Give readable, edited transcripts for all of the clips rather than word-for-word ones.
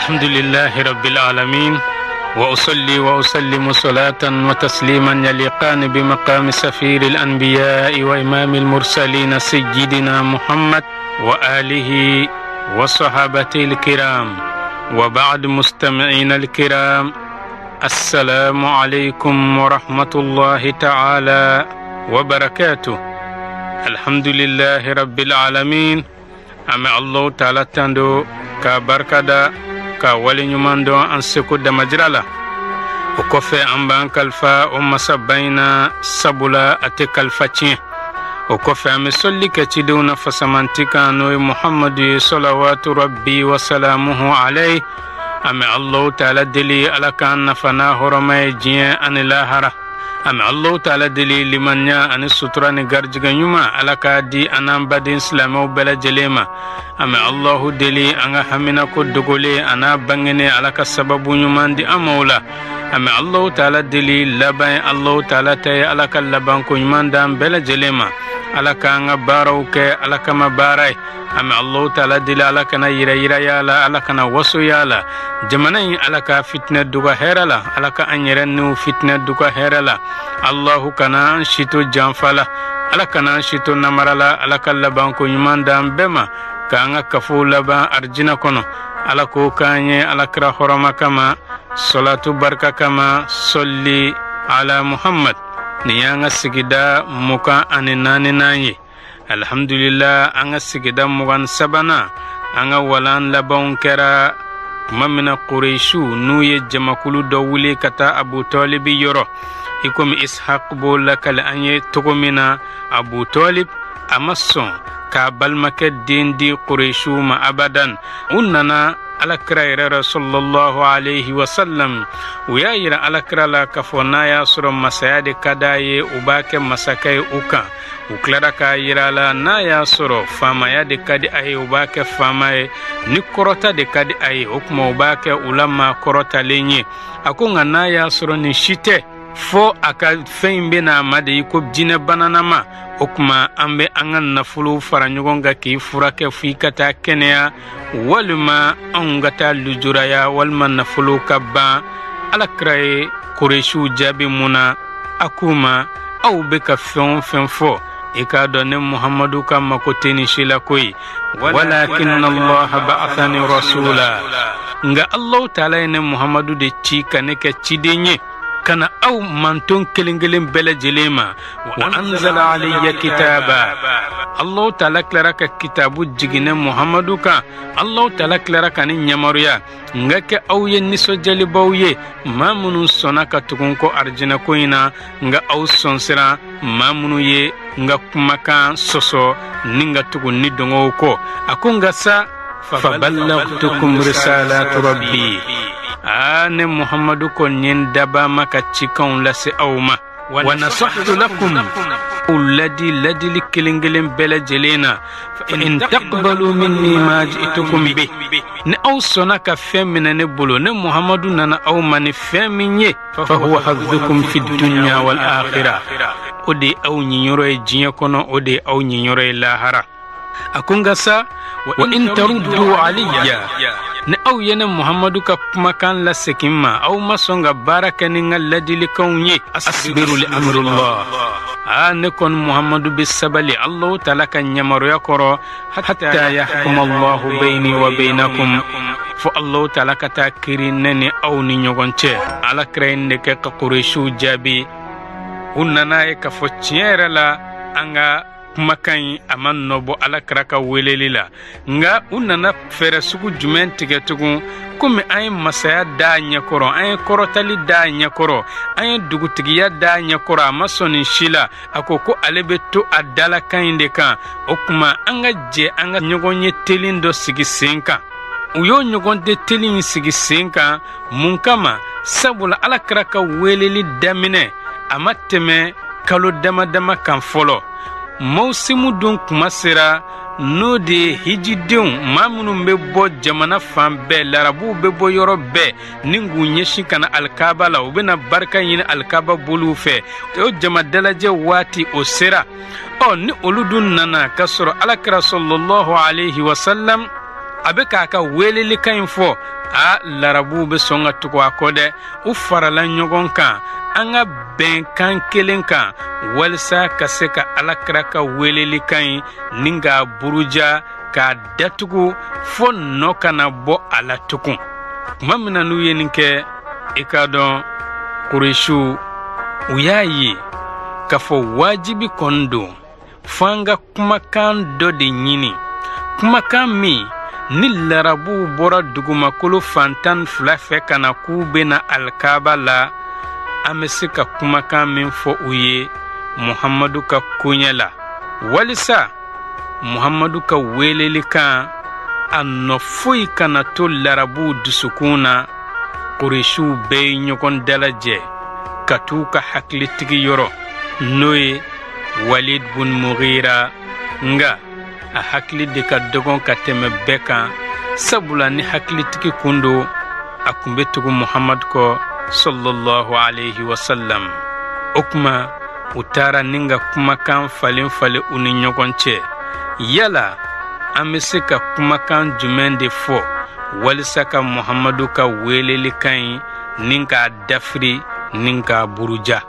الحمد لله رب العالمين وأصلي وأسلم صلاة وتسليما يليقان بمقام سفير الأنبياء وإمام المرسلين سيدنا محمد وآله وصحابته الكرام وبعد مستمعين الكرام السلام عليكم ورحمة الله تعالى وبركاته. الحمد لله رب العالمين. أما الله تعالى تندو كبركة ka wali nyuman don an seko da majrala o kofe an ban kalfa o masabaina sabula ate kalfa cin o kofe am solli ka ci dewna fasamantika no muhammadu salawatu rabbi wa salamuhu alayhi am allah ta'ala dili alaka nafana horomay jien an lahara am allah ta'ala dili limanya an sutura ni garjiga nyuma alaka di anan badin islamo bela jelema am allah dili anga hamina ko dogole ana bangene alaka sababu nyuma di amawla am allah ta'ala dili laban allah ta'ala tay alaka laban ko nyuma dam bela jelema alaka anga barawke alaka mabaray am allah ta'ala dili alaka na yira yala alaka na wasu yala jamanain alaka fitna duga herala alaka anyerenu fitna duga herala allahu kana shito janfala alaka na shito namarala alaka laban ko nyumanda mbema kanga kafu laban arjina kono alako kanye alakra horoma kama salatu barka kama solli ala muhammad niyanga sigida muka aninani nanye alhamdulillah anga sigida mugan sabana anga walan laban kera mamina quraishu nuye jamakulu dawuli kata abu talib yoro ikom ishaq bola kala anye togomina abu talib amasson ka balmake dindi quraishu ma abadan unnana alakraira sallallahu alayhi wa sallam uya yira alakrala kafona ya sura masayade kadaye ubake masakai uka uklara ka yira la na ya sura fama ya de kadi ay ubake fama ni korota de kadi ay ukma ubake ulama korota lenye akunga na ya sura ni shite fo aka feimbe na made ko jine bananama okuma ambe angan nafulu faranyugonga ki furake fikata kenya walma angata lujuraya walma nafulu kabba alakrai kureshu jabi muna akuma au beka fenfo ikadone muhammadu kama koteni shila koi walakin allah ba'athani rasula nga allah ta'ala ne muhammadu de chika ne ke chidenye kana au manton kelengelen bela jelema wa anzala alayya kitaba allah ta'ala klaraka kitabu jigine muhammadu ka allah ta'ala klaraka ni nyamaruya ngake au ye niso jali bawye mamunu sonaka tukunko arjina koina nga au sonsira mamunu ye nga kumaka soso ninga tugun ni dongo ko akunga sa faballaghtukum risalatu rabbi ane muhammadu kon yin daba maka cikon lasi auma wa nasahtu lakum uladi ladili kilingilin bela jelena fa in taqbalu minni ma ji'tukum bi ne aw sonaka femina ne bolo ne muhammadu nana aw mani feminye fa huwa hadhukum fi dunya wal akhirah odi aw nyinyoro e jinya kono odi aw nyinyoro e lahara akunga sa wa in taruddu alayya ne aw yene muhammadu ka makan la sekimma aw masonga baraka ni ngalladili kawnye asbiru li amrullah ne kon muhammadu bisabali allah ta'ala kan nyamaru yakoro hatta yahkum allah bayni wa bainakum fo allah ta'ala kata kirinne aw ni nyogonche ala krenne ke ka quraishu jabi unnana e ka fo tiere la anga makan aman nobo ala kraka welelila nga unana fere sugu jumen tige tugun kumi ay masaya da nyakoro ay korotali da nyakoro ay dugutigiya da nyakoro amasoni shila akoko alebeto adala kainde kan okuma anga je anga nyogonye telindo sigi senka uyo nyogonde telin sigi senka munkama sabula ala kraka weleli damine amateme kalo dama kan folo mausimu dun kuma sera no de hijidun mamunu bebo jamana fambe larabu bebo yorobe ningu nyeshi kana alkaba la ubena barka yin alkaba bulu fe o jamadalaje wati o sera o ni oludun nana kasoro alakra sallallahu alayhi wa sallam abe ka weleli kan fo a larabu be songa tuko akode u farala ɲɔgɔn kan an ka bɛnkan kelen kan walisa ka se ka alakira ka weleli kan ni ka buruja ka datugu fo nɔ kana bɔ a la tugun tuma min na n'u ye nin kɛ i ka dɔn Qurayshiw u y'a ye k'a fɔ wajibi kɔni don fo an ka kumakan dɔ de ɲini kumakan min ni larabu bɔra dugumakolo fantan fila fɛ ka na k'u bena alkaaba la an bɛ se ka kumakan min fɔ u ye Muhamadu ka koɲɛ la walisa Muhamadu ka weleli kan a nɔ foyi kana to larabu dusukun na Qurayshiw bɛɛ ye ɲɔgɔn dalajɛ ka t'u ka hakilitigi yɔrɔ n'o ye Walid bun Mughira nga a hakili de ka dɔgɔn ka tɛmɛ bɛɛ kan sabula ni hakilitigi kun do a kun bɛ tugu Muhamadu kɔ sallallahu alayhi wa sallam o kuma u taara ni ka kumakan falen falen u ni ɲɔgɔn cɛ yala an bɛ se ka kumakan jumɛn de fɔ walisa ka Muhamadu ka weleli kan ni k'a dafiri ni k'a buruja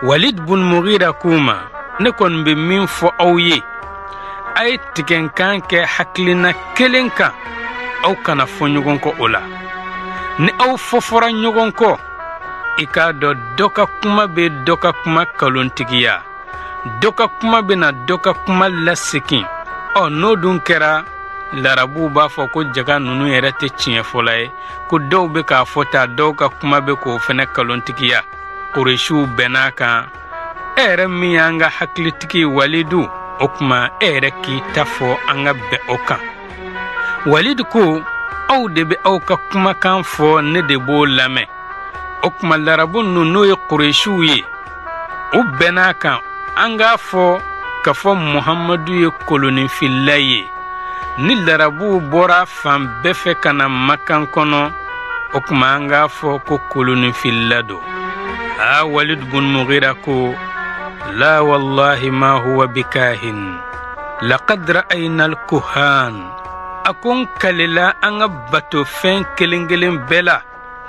Walid bun Mughira kuma ne kɔni bɛ min fɔ aw ye a ye tigɛnkan kɛ hakilina kelen kan aw kana fɔ ɲɔgɔn kɔ o la ni aw fɔfɔra ɲɔgɔn kɔ i k'a dɔn dɔ ka kuma bɛ dɔ ka kuma kalontigiya dɔ ka kuma bɛna dɔ ka kuma lasegin n'o dun kɛra larabu b'a fɔ ko jaga ninnu yɛrɛ tɛ tiɲɛ fɔla ye ko dɔw bɛ k'a fɔ ta dɔw ka kuma bɛ k'o fɛnɛ kalontigiya Qurayshiw bɛn'a kan e yɛrɛ min y'an ka hakilitigi Walidu o kuma e yɛrɛ k'i ta fɔ an ka bɛn o kan Walid ko aw de bɛ aw ka kumakan fɔ ne de b'o lamɛn o kuma larabu ninnu n'o ye Qurayshiw ye u bɛn'a kan an k'a fɔ k'a fɔ Muhamadu ye kolonifila ye ni larabu bɔra fan bɛɛ fɛ ka na Makan kɔnɔ o kuma an k'a fɔ ko kolonifila don Walid bun Mughira ko la wallahi ma huwa bikahin laqad ra'ayna al-kuhan akon kalila an ka bato fɛn kelen-kelen bɛɛ la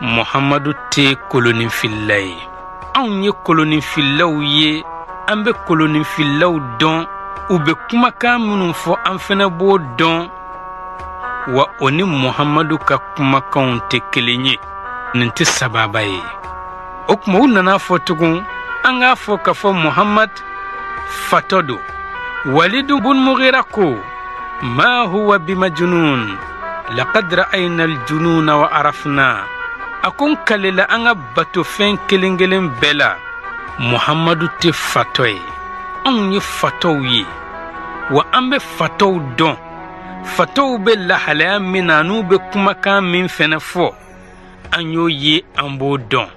Muhamadu tɛ kolonifila ye anw ye kolonifilaw ye an bɛ kolonifilaw dɔn u bɛ kumakan minnu fɔ an fɛnɛ b'o dɔn wa o ni Muhamadu ka kumakanw tɛ kelen ye nin tɛ sababa ye o kuma u nana fɔ tugun an k'a fɔ k'a fɔ Muhammad fatɔ do Walid bun Mughira ko ma huwa bimajnun laqad ra'ayna al-jununa wa arafna a ko n kalila an ka bato fɛn kelen-kelen bɛɛ la Muhamadu tɛ fatɔ ye anw ye fatɔw ye wa an bɛ fatɔw dɔn fatɔw bɛ lahalaya min na n'u bɛ kumakan min fɛnɛ fɔ an y'o ye an b'o dɔn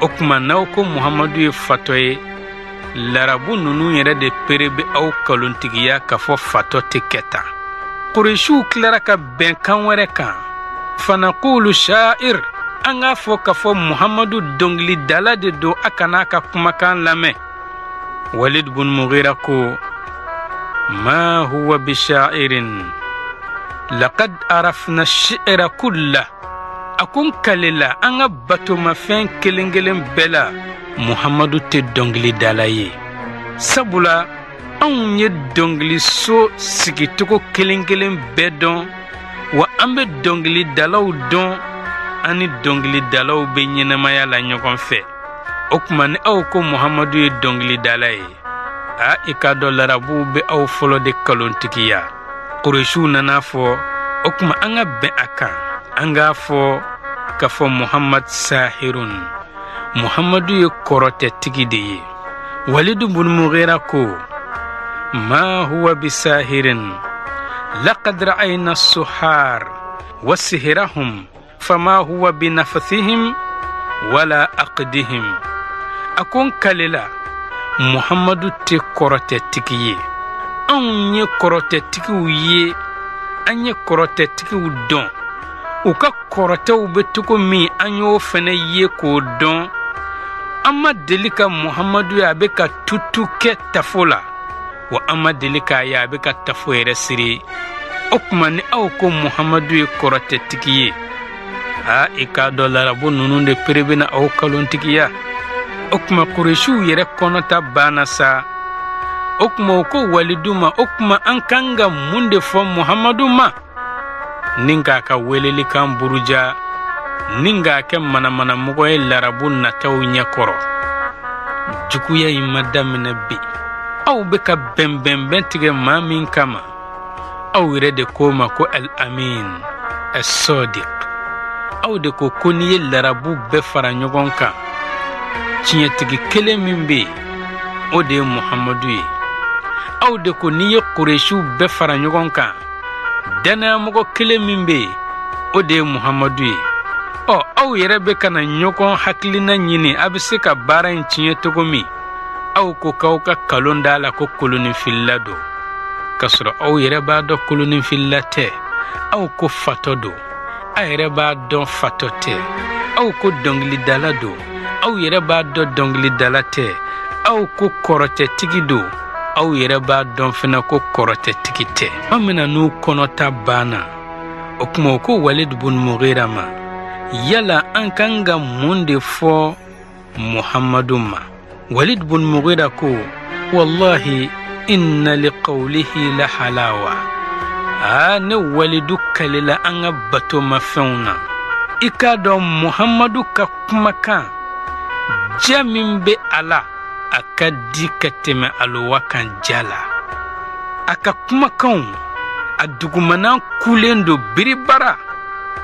o kuma n'aw ko Muhamadu ye fatɔ ye larabu ninnu yɛrɛ de pere bɛ aw kalontigiya k'a fɔ fatɔ tɛ kɛ tan Qurayshiw tilara ka bɛnkan wɛrɛ kan fanaqulu sha'ir an k'a fɔ k'a fɔ Muhamadu dɔnkilidala de don a kana ka kumakan lamɛn Walid bun Mughira ko ma huwa bisha'irin laqad arafna ash-shi'ra kullah a ko n kalila an ka batomafɛn kelen-kelen bɛɛ la Muhamadu tɛ dɔnkilidala ye sabula anw ye dɔnkiliso sigicogo kelen-kelen bɛɛ dɔn wa an bɛ dɔnkilidalaw dɔn an ni dɔnkilidalaw bɛ ɲɛnamaya la ɲɔgɔn fɛ o kuma ni aw ko Muhamadu ye dɔnkilidala ye i ka dɔn larabuw bɛ aw fɔlɔ de kalontigiya Qurayshiw nana fɔ o kuma an ka bɛn a kan an k'a fɔ k'a fɔ Muhammad sahirun Muhamadu ye kɔrɔtɛtigi de ye Walid bun Mughira ko ma huwa bisahirin laqad ra'ayna as-suhar wa sihrahum fama huwa binafathihim wala aqdihim akon kalila Muhamadu tɛ kɔrɔtɛtigi ye anw ye kɔrɔtɛtigiw ye an ye kɔrɔtɛtigiw dɔn u ka kɔrɔtɛw bɛ cogo min an y'o fɛnɛ ye k'o dɔn an ma deli ka Muhamadu ye a bɛ ka tutu kɛ tafo la wa an ma deli k'a ye a bɛ ka tafo yɛrɛ siri o kuma ni aw ko Muhammadu ye kɔrɔtɛtigi ye i k'a dɔn larabu ninnu de pere bena aw kalontigiya o kuma Qurayshiw yɛrɛ kɔnɔta banna sa o kuma o ko Walidu ma o kuma an kan ka mun de fɔ Muhammadu ma ni k'a ka weleli kan buruja ni k'a kɛ manamanamɔgɔ ye larabu nataw ɲɛkɔrɔ juguya in ma daminɛ bi aw bɛ ka bɛnbɛnbɛn tigɛ maa min kama aw yɛrɛ de ko ma ko Al-Amin As-Sadiq aw de ko n'i ye larabu bɛɛ fara ɲɔgɔn kan tiɲɛtigi kelen min bɛ o de ye Muhammadu ye aw de ko n'i ye Qurayshiw bɛɛ fara ɲɔgɔn kan danayamɔgɔ kelen min bɛ o de ye Muhammadu ye aw yɛrɛ bɛ kana ɲɔgɔn hakilina ɲini a bɛ se ka baara in tiɲɛ cogo min aw ko k'aw ka kalon d'a la ko kolonifilila don k'a sɔrɔ aw yɛrɛ b'a dɔn kolonifilila tɛ aw ko fatɔ don aw yɛrɛ b'a dɔn fatɔ tɛ aw ko dɔnkilidala don aw yɛrɛ b'a dɔn dɔnkilidala tɛ aw ko kɔrɔtɛtigi don aw yɛrɛ b'a dɔn fana ko kɔrɔtɛtigi tɛ an bɛna n'u kɔnɔta banna o kuma o ko Walid bun Mughira ma yala an kan ka mun de fɔ Muhammadu ma Walid bun Mughira ko wallahi inna liqawlihi la halawa ne Walidu kalila an ka bato mafɛnw na i k'a dɔn Muhammadu ka kumakan ja min bɛ a la a ka di ka tɛmɛ aluwa kan ja la a ka kumakanw a dugumana kulen do biribara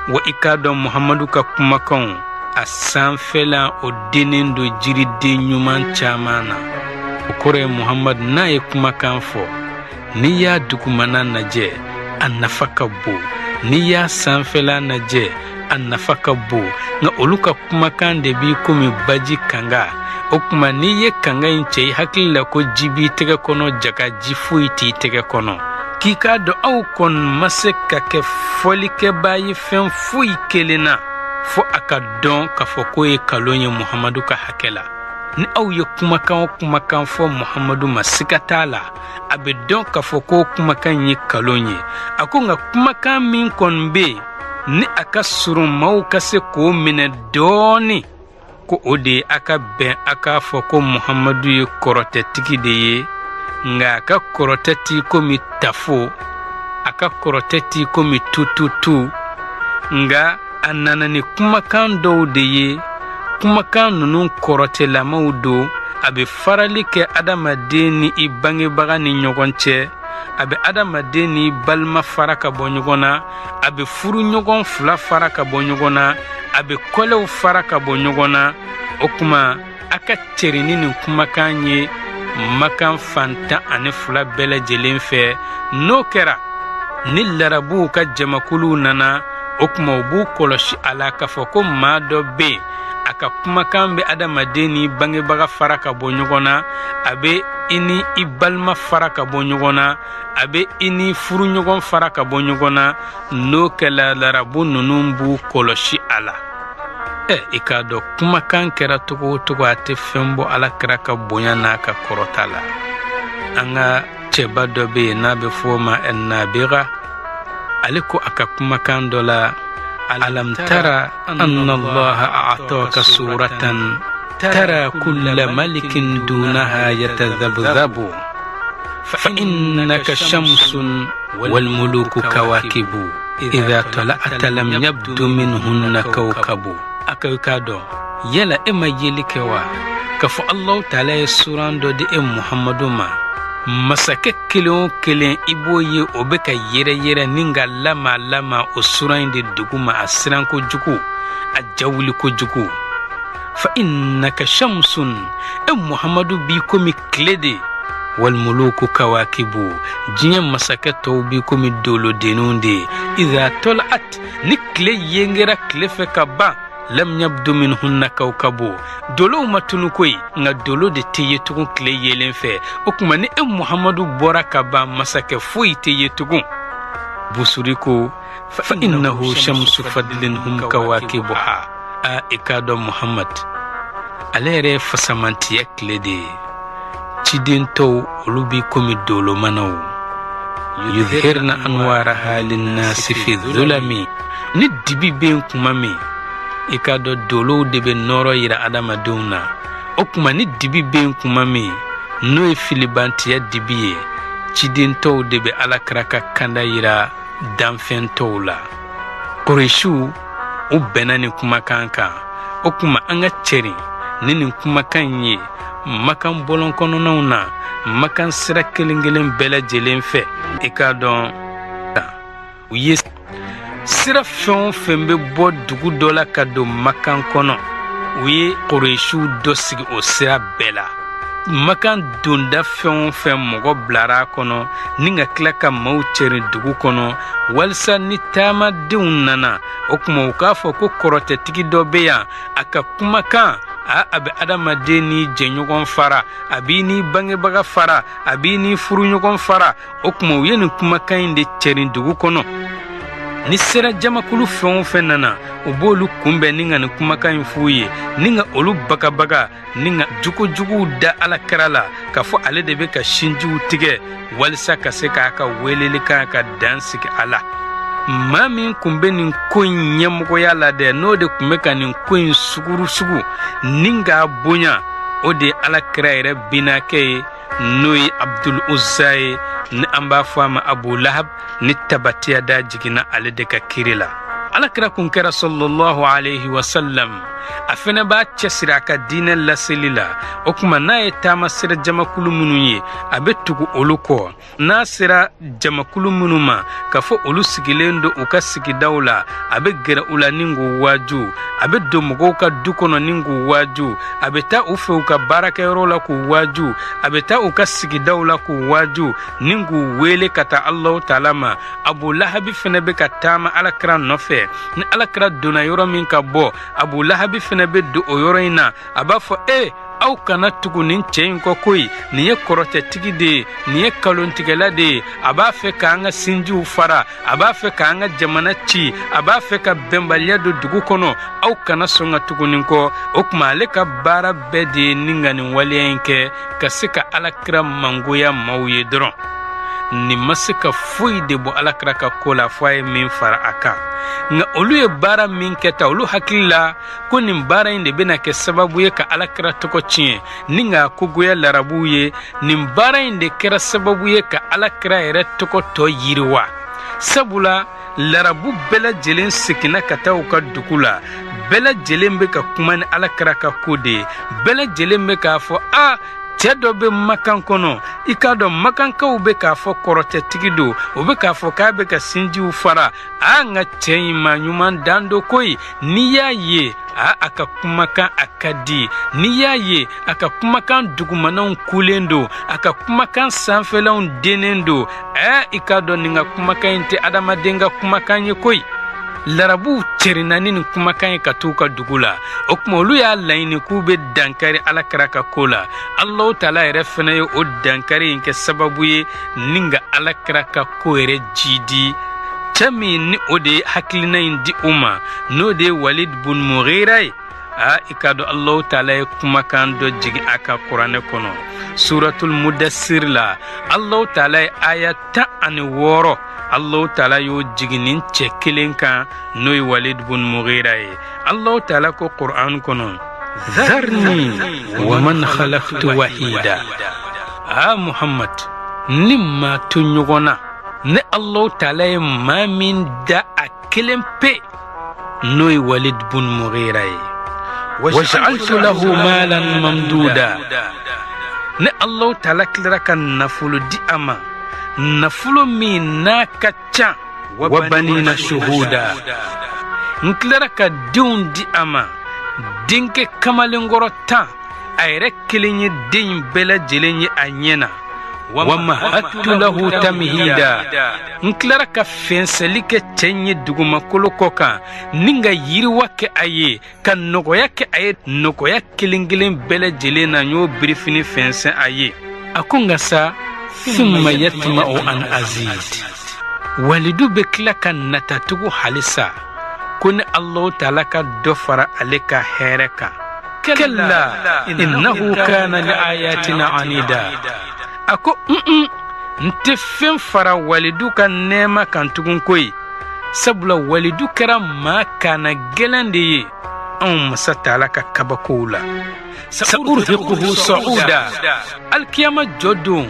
wa i k'a dɔn Muhammadu ka kumakanw a sanfɛla o denen do jiriden ɲuman caman na o kɔrɔ ye Muhammad n'a ye kumakan fɔ n'i y'a dugumana lajɛ a nafa ka bon n'i y'a sanfɛla lajɛ a nafa ka bon nka olu ka kumakan de b'i komi baji kanga o kuma n'i ye kanga in cɛ i hakili la ko ji b'i tɛgɛ kɔnɔ jaga ji foyi t'i tɛgɛ kɔnɔ k'i k'a dɔn aw kɔni ma se ka kɛ fɔlikɛbaa ye fɛn foyi kelen na fo a ka dɔn k'a fɔ k'o ye kalon ye Muhammadu ka hakɛ la ni aw ye kumakan o kumakan fɔ Muhammadu ma siga t'a la a bɛ dɔn k'a fɔ k'o kumakan ye kalon ye a ko nka kumakan min kɔni bɛ yen ni a ka surun maaw ka se k'o minɛ dɔɔni ko o de ye a ka bɛn a k'a fɔ ko Muhammadu ye kɔrɔtɛtigi de ye nka a ka kɔrɔtɛ t'i komi tafo a ka kɔrɔtɛ t'i komi tututu nka a nana ni kumakan dɔw de ye kumakan ninnu kɔrɔtɛlamaw don a bɛ farali kɛ adamaden ni i bangebaga ni ɲɔgɔn cɛ a bɛ adamaden ni balima fara ka bɔ ɲɔgɔn na a bɛ furu ɲɔgɔn fila fara ka bɔ ɲɔgɔn na a bɛ kɔlɛw fara ka bɔ ɲɔgɔn na o kuma a ka cɛri ni nin kumakan ye makan fantan ani fila bɛɛ lajɛlen fɛ n'o kɛra ni larabuw ka jamakuluw nana o kuma u b'u kɔlɔsi a la k'a fɔ ko maa dɔ bɛ yen a ka kumakan bɛ adamaden ni bangebaga fara ka bɔ ɲɔgɔn na a bɛ i ni i balima fara ka bɔ ɲɔgɔn na a bɛ i ni furuɲɔgɔn fara ka bɔ ɲɔgɔn na n'o kɛla larabu ninnu b'u kɔlɔsi a la i k'a dɔn kumakan kɛra cogo o cogo a tɛ fɛn bɔ Alakira ka bonya n'a ka kɔrɔta la an ka cɛba dɔ bɛ yen n'a bɛ fɔ o ma Nabiga ale ko a ka kumakan dɔ la alam tara anna allaha a'taka suratan tara kulla malikin dunaha yatadhabdhabu fa innaka shamsun wal muluku kawakibu idha tala'ta lam yabdu minhunna kawkabu akai ka dɔn yala ma yeli kɛ wa ka fɔ Allahu ta'ala ye suran dɔ di Muhammadu ma masakɛ kelen o kelen i b'o ye o bɛ ka yɛrɛ ni ka lama o suran in de dugu ma a siran kojugu a jawuli kojugu fa innaka shamsun Muhammadu b'i komi tile de wal muluku kawakibu diɲɛ masakɛ tɔw b'i komi dolodenninw de idha tala'at ni tile yengera tile fɛ ka ban lam yabdu minhunna kawkabu dolow ma tunu koyi nka dolo de tɛ ye tugun tile yelen fɛ o kuma ni Muhammadu bɔra ka ban masakɛ foyi tɛ ye tugun busuri ko fa innahu shamsu fadlin hum kawakibuha i k'a dɔn Muhammad ale yɛrɛ ye fasamantiya tile de ye ciden tɔw olu b'i komi dolomanaw yudhirna anwaraha linnasi fi dhulami. Ni dibi ben kuma me i ka dɔ dolow de be nɔrɔ yira adamadenw na. O kuma ni dibi ben kuma me n'o ye filibantiya dibi ye, cidentɔw de be alakira ka kanda yira danfɛntɔw la. Qurayshiw u bɛnna nin kumakan kan. O kuma an ka cɛrin ni nin kumakan ye makan bɔlɔn kɔnɔnaw na, makan sira kelen kelen bɛɛ lajɛlen fɛ. I k'a dɔn u ye sira fɛn o fɛn bɛ bɔ dugu dɔ la ka don makan kɔnɔ, u ye Qurayshiw dɔ sigi o sira bɛɛ la. Makan donda fɛn o fɛn mɔgɔ bilara a kɔnɔ ni ka tila ka maaw cɛrin dugu kɔnɔ, walisa ni taamadenw nana o kuma u k'a fɔ ko kɔrɔtɛtigi dɔ bɛ yan, a ka kumakan a bɛ adamaden ni jɛɲɔgɔn fara, a b'i ni bangebaga fara, a b'i ni furuɲɔgɔn fara. O kuma u ye nin kumakan in de cɛrin dugu kɔnɔ. Ni sera jamakulu fɛn o fɛn nana u b'olu kunbɛn ni ka nin kumakan in f'u ye, ni ka olu bagabaga, ni ka jugujuguw da alakira la k'a fɔ ale de bɛ ka sinjiw tigɛ walisa ka se k'a ka welelikan ka dan sigi a la. Maa min kun bɛ nin ko in ɲɛmɔgɔya la dɛ, n'o de kun bɛ ka nin ko in sugurusugu ni k'a bonya, o de ye alakira yɛrɛ binakɛ ye, n'o ye Abdul Uzza ye, ni an b'a fɔ a ma Abu Lahab, ni tabatiya da jiginna ale de ka kiri la. Alakira kun kɛra sallallahu alayhi wa sallam, a fɛnɛ b'a cɛsiri a ka diinɛ laseli la. O kuma n'a ye taama sira jamakulu minnu ye a bɛ tugu olu kɔ. N'a sera jamakulu minnu ma k'a fɔ olu sigilen don u ka sigidaw la, a bɛ gɛrɛ u la ni k'u waaju, a bɛ don mɔgɔw ka du kɔnɔ ni k'u waaju, a bɛ taa u fɛ u ka baarakɛyɔrɔ la k'u waaju, a bɛ taa u ka sigidaw la k'u waaju ni k'u wele ka taa Alahu Taala ma. Abu Lahabi fɛnɛ bɛ ka taama alakira nɔfɛ. Ni alakira donna yɔrɔ min ka bɔ, Abu Lahabi fɛnɛ bɛ don o yɔrɔ in na, a b'a fɔ aw kana tugu nin cɛ in kɔ koyi, nin ye kɔrɔtɛtigi de ye, nin ye kalontigɛla de ye, a b'a fɛ k'an ka sinjiw fara, a b'a fɛ k'an ka jamana ci, a b'a fɛ ka bɛnbaliya don dugu kɔnɔ, aw kana sɔn ka tugu nin kɔ. O kuma ale ka baara bɛɛ de ye ni ka nin waleya in kɛ ka se ka alakira mangoya maaw ye dɔrɔn. Nin ma se ka foyi de bɔ alakira ka ko la fɔ a ye min fara a kan. Nka olu ye baara min kɛ ta, olu hakili la ko nin baara in de bɛna kɛ sababu ye ka alakira tɔgɔ tiɲɛ ni ka kogoya larabuw ye. Nin baara in de kɛra sababu ye ka alakira yɛrɛ tɔgɔ tɔ yiriwa. Sabula larabu bɛɛ lajɛlen seginna ka taa u ka dugu la, bɛɛ lajɛlen bɛ ka kuma ni alakira ka ko de ye, bɛɛ lajɛlen bɛ k'a fɔ cɛ dɔ bɛ makan kɔnɔ, i k'a dɔn makankaw bɛ k'a fɔ kɔrɔtɛtigi don, o bɛ k'a fɔ k'a bɛ ka sinjiw fara. N ka cɛ in maa ɲuman dan do koyi, n'i y'a ye a ka kumakan a ka di, n'i y'a ye a ka kumakan dugumanaw kulen do, a ka kumakan sanfɛlaw denen do, i k'a dɔn nin ka kumakan in tɛ adamaden ka kumakan ye koyi. Larabuw cɛrinna ni nin kumakan ye ka t'u ka dugu la. O kuma olu y'a laɲini k'u bɛ dankari alakira ka ko la. Alahu Taala yɛrɛ fɛnɛ ye o dankari in kɛ sababu ye ni ka alakira ka ko yɛrɛ jidi. Cɛ min ni o de ye hakilina in di u ma, n'o de ye Walid bun Mughira ye. I ka dɔn Alahu Taala ye kumakan dɔ jigin a ka kuranɛ kɔnɔ. Suratul Mudassir la, Alahu Taala ye aya 16 Allahu Taala y'o jigin nin cɛ kelen kan, n'o ye Walid bun Mughira ye. Allahu Taala ko Qur'an kɔnɔ, Dharni wa man khalaqtu wahida. Muhammad, ni maa to ɲɔgɔn na, ne Allahu Taala ye maa min da a kelen pe, n'o ye Walid bun Mughira ye. Waj'altu lahu malan mamduda. Ne Allahu Taala tilara ka nafolo di a ma, nafolo min n'a ka ca, wa banina shuhuda. N tilara ka denw di a ma, denkɛ kamalenkɔrɔ 10, a yɛrɛ kelen ye den bɛɛ lajɛlen ye a ɲɛna. Wa mahattu lahu tamhida. N tilara ka fɛnsɛli kɛ cɛ in ye dugumakolo kɔ kan, ni ka yiriwa kɛ a ye, ka nɔgɔya kɛ a ye, nɔgɔya kelen kelen bɛɛ lajɛlen na n y'o birifini fɛnsɛn a ye. A ko nka sa, thumma yatma'u an azid. Walidu bɛ tila ka natatugu halisa ko ni Allahu Taala ka dɔ fara ale ka hɛrɛ kan. Kalla innahu kana li ayatina anida. A ko nte fɛn fara walidu ka nɛɛma kan tugun koyi sabula walidu kɛra maa kana gɛlɛn de ye anw masa taala ka kabakow la sa'urhiquhu sa'uda alkiyama jɔdon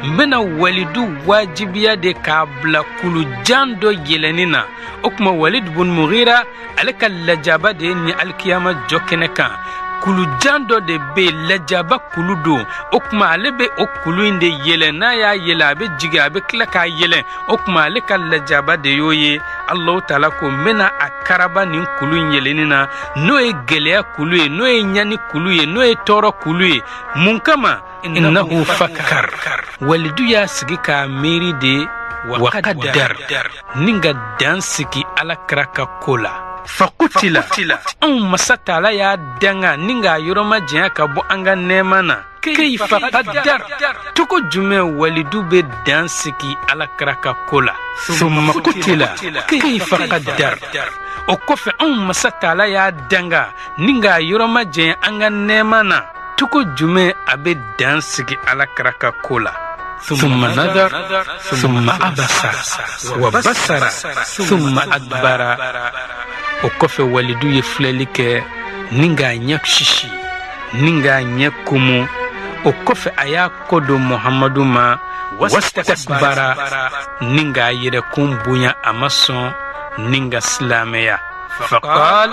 n bena walidu wajibiya de k'a bila kulujan dɔ yɛlɛni na o kuma walid bun mughira ale ka lajaba de ni alkiyama jɔ kɛnɛ kan kulujan dɔ de be lajaba kulu don o kuma ale be o kulu in de yɛlɛ n'a y'a yɛlɛ a be jigi a be tila k'a yɛlɛ o kuma ale ka lajaba de y'o ye Allahu taala ko n bena a karaba nin kulu in yɛlɛni na n'o ye gwɛlɛya kulu ye n'o ye ɲani kulu ye n'o ye tɔɔrɔ kulu ye mun kama innahu fakkar walidu y'a sigi k'a miiri de wa qaddar nin ka dan sigi alakira ka ko la fakutila anw masa taala y'a danga nin k'a yɔrɔma janya ka bɔ an ka nɛɛma na kayfa qaddar togo jumɛn walidu be dan sigi alakira ka ko la thumma kutila kayfa qaddar o kɔfɛ anw masa taala y'a danga nin k'a yɔrɔma janya an ka nɛɛma na togo jumɛn a be dan sigi alakira ka ko la ثم نظر ثم عبس وبصر ثم أدبر o kɔfɛ walidu ye filɛli kɛ ni k'a ɲɛ sisi ni k'a ɲɛ kumu o kɔfɛ a y'a kɔ don muhamadu ma wastakbara ni k'a yɛrɛkun bonya a ma sɔn ni ka silamɛya faqal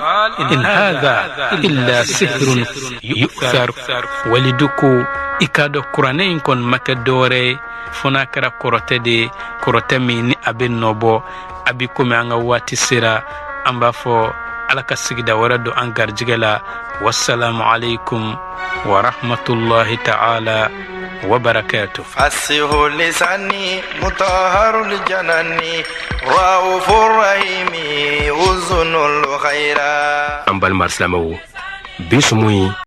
in hadha illa sihrun yu'thar walidu ko i k'a dɔn kuranɛ in kɔni ma kɛ dɔwɛrɛ ye fo n'a kɛra kɔrɔtɛ de ye kɔrɔtɛ min ni a be nɔbɔ a bi komi an ka waati sera an b'a fɔ ala ka sigida wɛrɛ don an garijigɛ la wassalamu alaikum wa rahmatullahi ta'ala wa barakatuh fasihu lisani mutahharul janani raufur rahimi uzunul khaira an balima silamɛw bi sumu